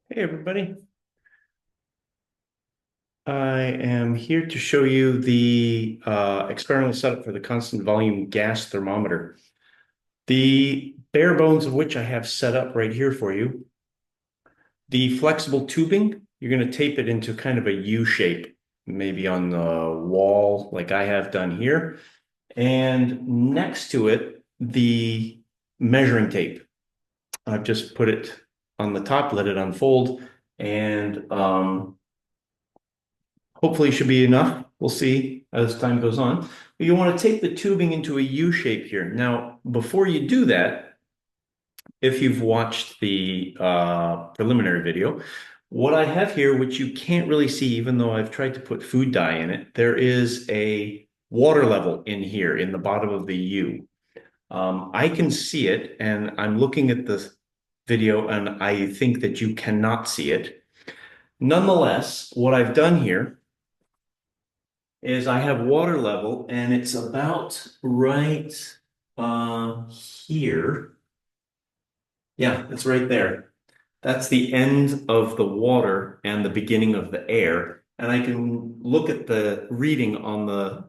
Hey everybody, I am here to show you the experimental setup for the constant volume gas thermometer. The bare bones of which I have set up right here for you. The flexible tubing, you're going to tape it into kind of a U shape, maybe on the wall like I have done here. And next to it, the measuring tape. I've just put it on the top, let it unfold, and hopefully should be enough. We'll see as time goes on. But you want to take the tubing into a U shape here. Now, before you do that, if you've watched the preliminary video, what I have here, which you can't really see, even though I've tried to put food dye in it, there is a water level in here in the bottom of the U. I can see it, and I'm looking at the video, and I think that you cannot see it. Nonetheless, what I've done here is I have water level and it's about right here. Yeah, it's right there. That's the end of the water and the beginning of the air. And I can look at the reading on the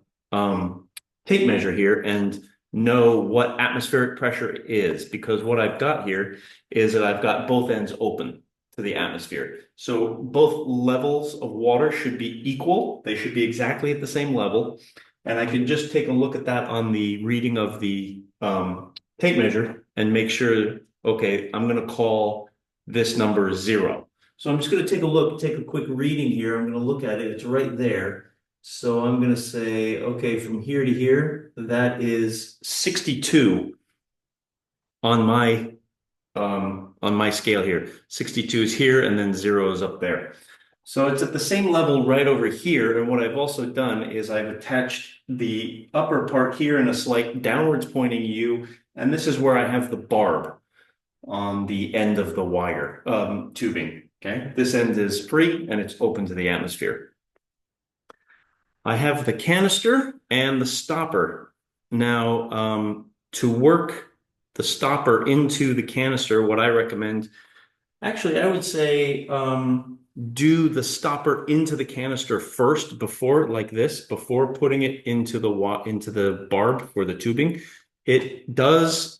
tape measure here and know what atmospheric pressure is, because what I've got here is that I've got both ends open to the atmosphere. So both levels of water should be equal. They should be exactly at the same level. And I can just take a look at that on the reading of the tape measure and make sure, okay, I'm going to call this number 0. So I'm just going to take a look, take a quick reading here. I'm going to look at it. It's right there. So I'm going to say, okay, from here to here, that is 62 on my scale here. 62 is here, and then 0 is up there. So it's at the same level right over here. And what I've also done is I've attached the upper part here in a slight downwards pointing U, and this is where I have the barb on the end of the wire tubing. Okay, this end is free and it's open to the atmosphere. I have the canister and the stopper. Now, to work the stopper into the canister, what I recommend, actually, I would say do the stopper into the canister first before, like this, before putting it into the barb for the tubing. It does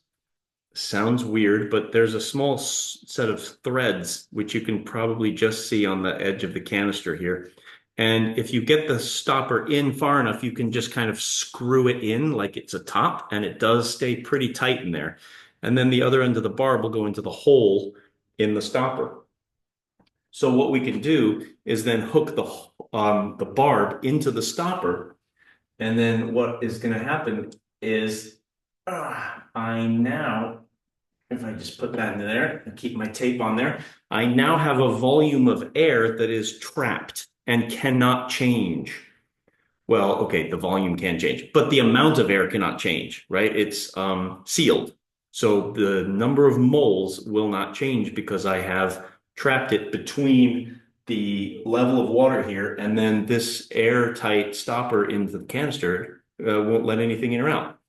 sounds weird, but there's a small set of threads which you can probably just see on the edge of the canister here. And if you get the stopper in far enough, you can just kind of screw it in like it's a top, and it does stay pretty tight in there. And then the other end of the barb will go into the hole in the stopper. So what we can do is then hook the barb into the stopper, and then what is going to happen is I now, if I just put that in there and keep my tape on there, I now have a volume of air that is trapped and cannot change. Well, okay, the volume can change, but the amount of air cannot change, right? It's sealed. So the number of moles will not change because I have trapped it between the level of water here and then this airtight stopper into the canister won't let anything in or out.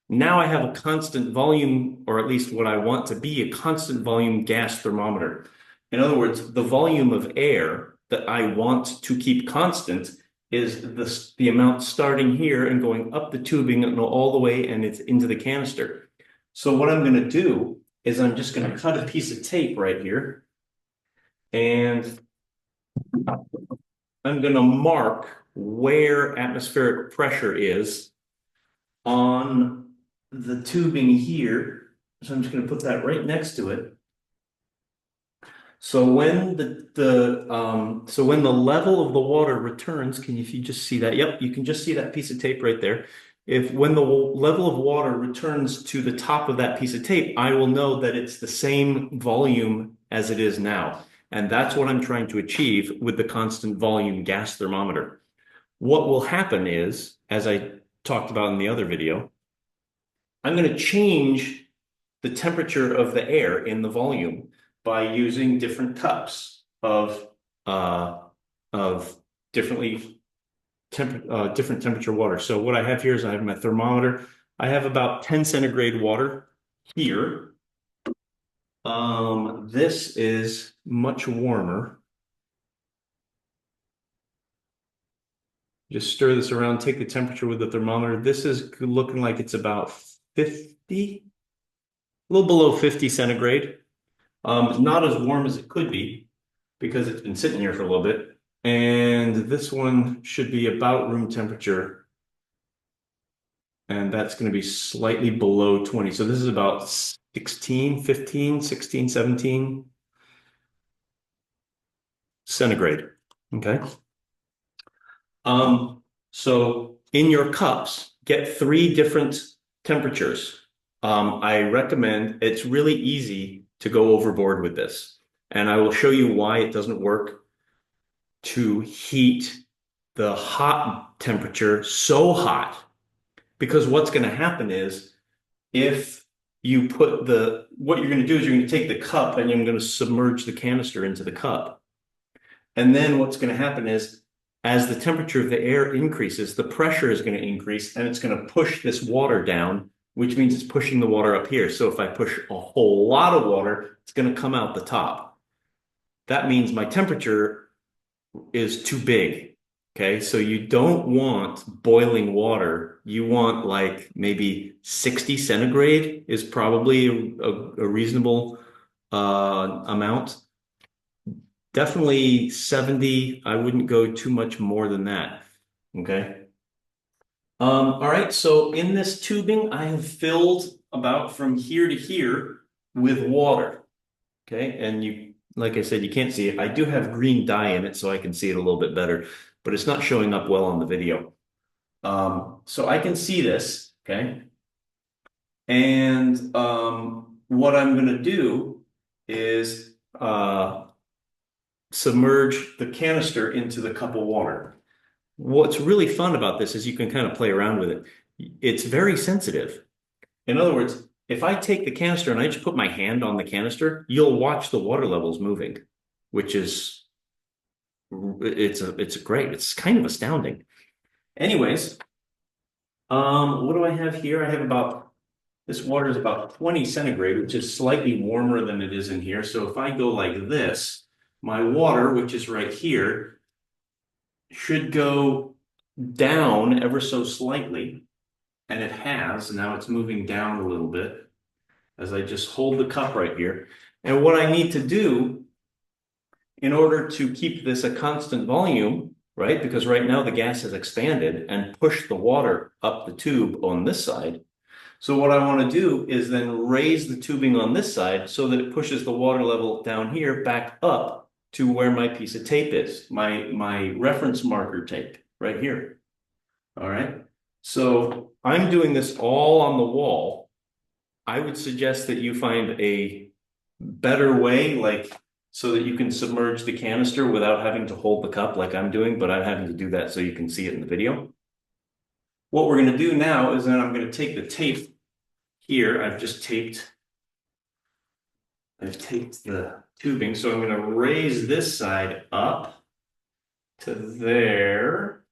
Now I have a constant volume, or at least what I want to be a constant volume gas thermometer. In other words, the volume of air that I want to keep constant is the amount starting here and going up the tubing and all the way and it's into the canister. So what I'm going to do is I'm just going to cut a piece of tape right here, and I'm going to mark where atmospheric pressure is on the tubing here. So I'm just going to put that right next to it. So when the level of the water returns, if you just see that? Yep, you can just see that piece of tape right there. If when the level of water returns to the top of that piece of tape, I will know that it's the same volume as it is now. And that's what I'm trying to achieve with the constant volume gas thermometer. What will happen is, as I talked about in the other video, I'm going to change the temperature of the air in the volume by using different cups uh, of different temperature water. So what I have here is I have my thermometer. I have about 10 centigrade water here. This is much warmer. Just stir this around, take the temperature with the thermometer. This is looking like it's about 50, a little below 50 centigrade. Not as warm as it could be because it's been sitting here for a little bit. And this one should be about room temperature. And that's going to be slightly below 20. So this is about 16, 15, 16, 17 centigrade. Okay. So in your cups, get 3 different temperatures. I recommend, it's really easy to go overboard with this. And I will show you why it doesn't work to heat the hot temperature so hot. Because what's going to happen is if you put what you're going to do is you're going to take the cup and you're going to submerge the canister into the cup. And then what's going to happen is as the temperature of the air increases, the pressure is going to increase and it's going to push this water down, which means it's pushing the water up here. So if I push a whole lot of water, it's going to come out the top. That means my temperature is too big. Okay, so you don't want boiling water. You want like maybe 60 centigrade is probably a reasonable amount. Definitely 70. I wouldn't go too much more than that. Okay. All right. So in this tubing, I have filled about from here to here with water. Okay. And you, like I said, you can't see it. I do have green dye in it so I can see it a little bit better, but it's not showing up well on the video. So I can see this. Okay. And what I'm going to do is submerge the canister into the cup of water. What's really fun about this is you can kind of play around with it. It's very sensitive. In other words, if I take the canister and I just put my hand on the canister, you'll watch the water levels moving, which is it's great. It's kind of astounding. Anyways, what do I have here? I have about this water is about 20 centigrade, which is slightly warmer than it is in here. So if I go like this, my water, which is right here, should go down ever so slightly. And it has. Now it's moving down a little bit as I just hold the cup right here. And what I need to do in order to keep this a constant volume, right? Because right now the gas has expanded and pushed the water up the tube on this side. So what I want to do is then raise the tubing on this side so that it pushes the water level down here back up to where my piece of tape is, my reference marker tape right here. All right. So I'm doing this all on the wall. I would suggest that you find a better way, like so that you can submerge the canister without having to hold the cup like I'm doing, but I'm having to do that so you can see it in the video. What we're going to do now is then I'm going to take the tape here. I've taped the tubing. So I'm going to raise this side up to there.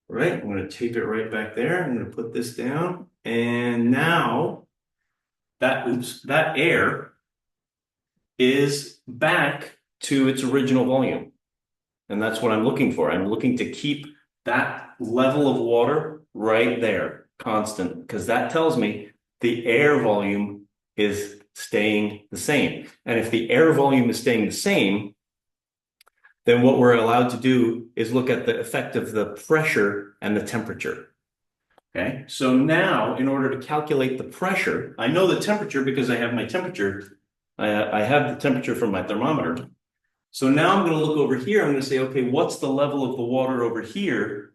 Right, I'm going to tape it right back there. I'm going to put this down. And now that air is back to its original volume. And that's what I'm looking for. I'm looking to keep that level of water right there, constant, because that tells me the air volume is staying the same. And if the air volume is staying the same, then what we're allowed to do is look at the effect of the pressure and the temperature. Okay, so now in order to calculate the pressure, I know the temperature because I have my temperature. I have the temperature from my thermometer. So now I'm going to look over here. I'm going to say, okay, what's the level of the water over here?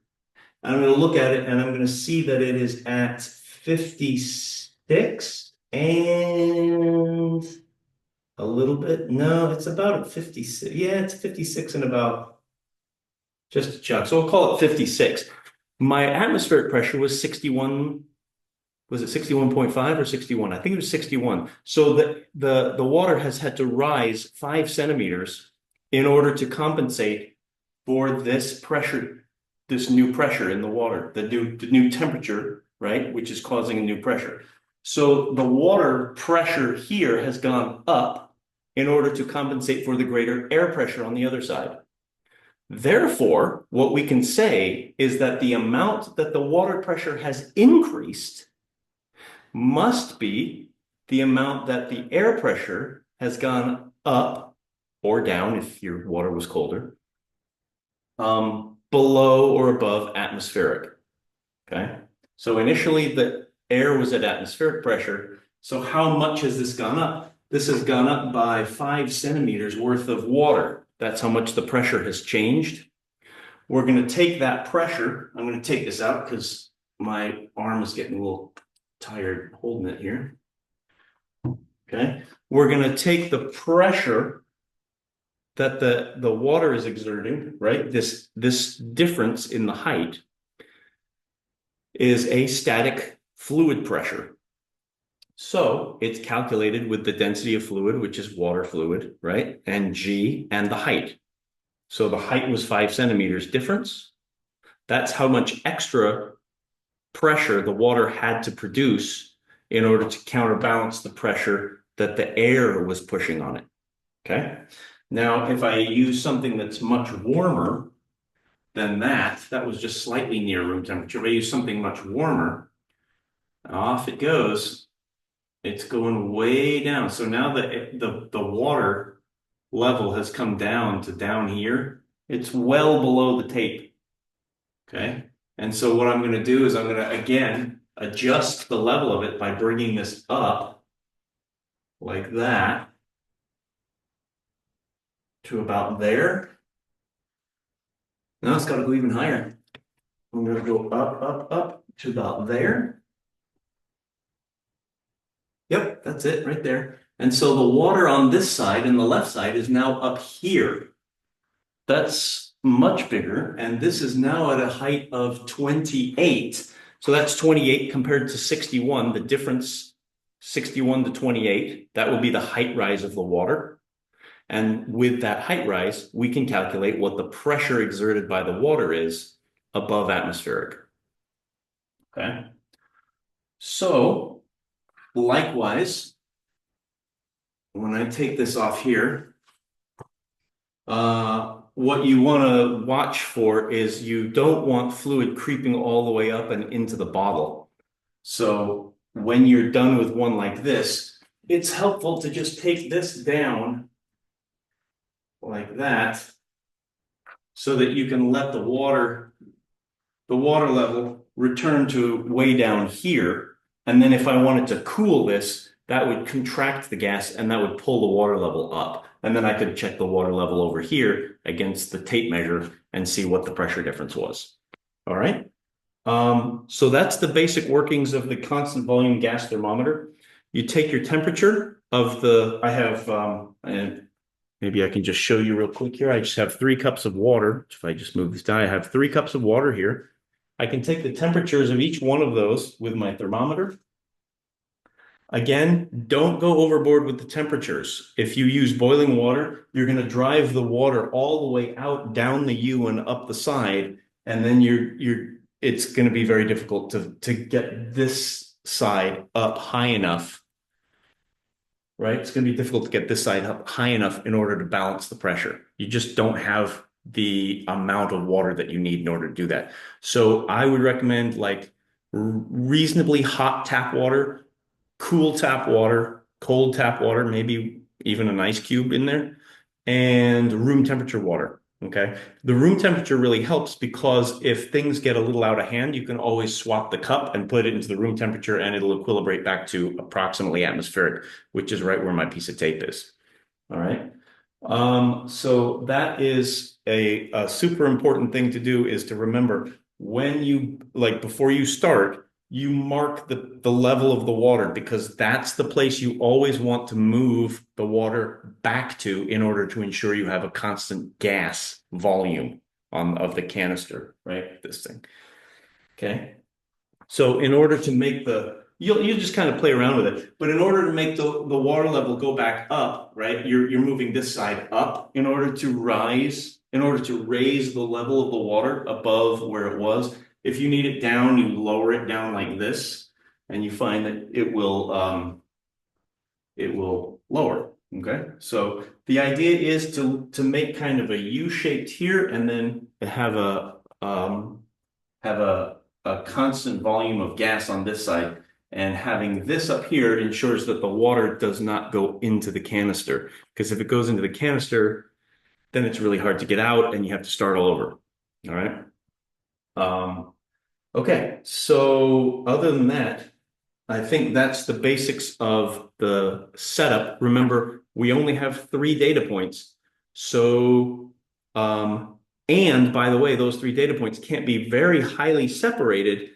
And I'm going to look at it and I'm going to see that it is at 56 and a little bit. No, it's about at 56. Yeah, it's 56 and about just a chuck. So we'll call it 56. My atmospheric pressure was 61. Was it 61.5 or 61? I think it was 61. So the water has had to rise 5 centimeters in order to compensate for this pressure, this new pressure in the water, the new temperature, right, which is causing a new pressure. So the water pressure here has gone up in order to compensate for the greater air pressure on the other side. Therefore, what we can say is that the amount that the water pressure has increased must be the amount that the air pressure has gone up or down if your water was colder, below or above atmospheric. Okay. So initially the air was at atmospheric pressure. So how much has this gone up? This has gone up by 5 centimeters worth of water. That's how much the pressure has changed. We're going to take that pressure. I'm going to take this out because my arm is getting a little tired holding it here. Okay. We're going to take the pressure that the water is exerting, right? This difference in the height is a static fluid pressure. So it's calculated with the density of fluid, which is water fluid, right? And G and the height. So the height was 5 centimeters difference. That's how much extra pressure the water had to produce in order to counterbalance the pressure that the air was pushing on it. Okay. Now, if I use something that's much warmer than that was just slightly near room temperature. If I use something much warmer, off it goes. It's going way down. So now the water level has come down to down here. It's well below the tape. Okay. And so what I'm going to do is I'm going to, again, adjust the level of it by bringing this up like that to about there. Now it's got to go even higher. I'm going to go up to about there. Yep, that's it right there. And so the water on this side and the left side is now up here. That's much bigger. And this is now at a height of 28. So that's 28 compared to 61. The difference, 61 to 28, that will be the height rise of the water. And with that height rise, we can calculate what the pressure exerted by the water is above atmospheric. Okay. So likewise, when I take this off here, what you want to watch for is you don't want fluid creeping all the way up and into the bottle. So when you're done with one like this, it's helpful to just take this down like that so that you can let the water level return to way down here. And then if I wanted to cool this, that would contract the gas and that would pull the water level up. And then I could check the water level over here against the tape measure and see what the pressure difference was. All right. So that's the basic workings of the constant volume gas thermometer. You take your temperature of I have, and maybe I can just show you real quick here. I just have 3 cups of water. If I just move this down, I have 3 cups of water here. I can take the temperatures of each one of those with my thermometer. Again, don't go overboard with the temperatures. If you use boiling water, you're going to drive the water all the way out down the U and up the side, and then it's going to be very difficult to get this side up high enough, right? It's going to be difficult to get this side up high enough in order to balance the pressure. You just don't have the amount of water that you need in order to do that. So I would recommend like reasonably hot tap water, cool tap water, cold tap water, maybe even an ice cube in there, and room temperature water. Okay. The room temperature really helps because if things get a little out of hand, you can always swap the cup and put it into the room temperature and it'll equilibrate back to approximately atmospheric, which is right where my piece of tape is. All right. So that is a super important thing to do is to remember when you, like before you start, you mark the level of the water because that's the place you always want to move the water back to in order to ensure you have a constant gas volume of the canister, right? This thing. Okay. So in order to make you'll just kind of play around with it, but in order to make the water level go back up, right? You're moving this side up in order to raise the level of the water above where it was. If you need it down, you lower it down like this. and you find that it will lower. Okay, so the idea is to make kind of a U-shaped here, and then have a constant volume of gas on this side. And having this up here ensures that the water does not go into the canister. Because if it goes into the canister, then it's really hard to get out and you have to start all over. All right. Okay, so other than that, I think that's the basics of the setup. Remember, we only have 3 data points. So, and by the way, those 3 data points can't be very highly separated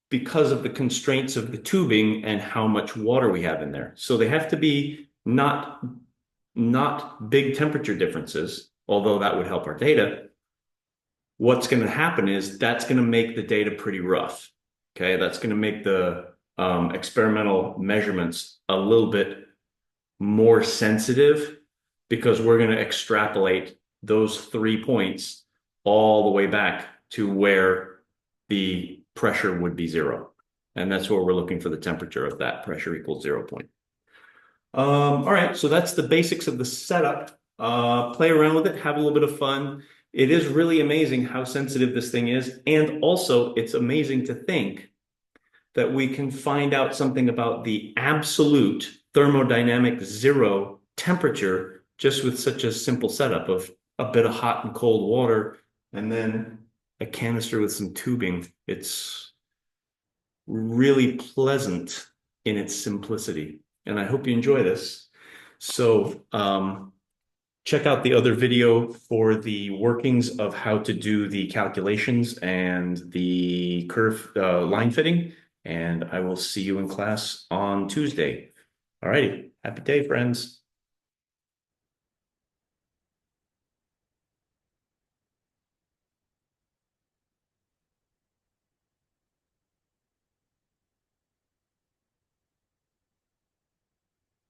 because of the constraints of the tubing and how much water we have in there. So they have to be not big temperature differences, although that would help our data. What's going to happen is that's going to make the data pretty rough. Okay, that's going to make the experimental measurements a little bit more sensitive because we're going to extrapolate those 3 points all the way back to where the pressure would be 0. And that's where we're looking for the temperature of that pressure equals 0 point. All right, so that's the basics of the setup. Play around with it, have a little bit of fun. It is really amazing how sensitive this thing is. And also, it's amazing to think that we can find out something about the absolute thermodynamic 0 temperature just with such a simple setup of a bit of hot and cold water and then a canister with some tubing. It's really pleasant in its simplicity. And I hope you enjoy this. So check out the other video for the workings of how to do the calculations and the curve line fitting. And I will see you in class on Tuesday. All righty. Happy day, friends.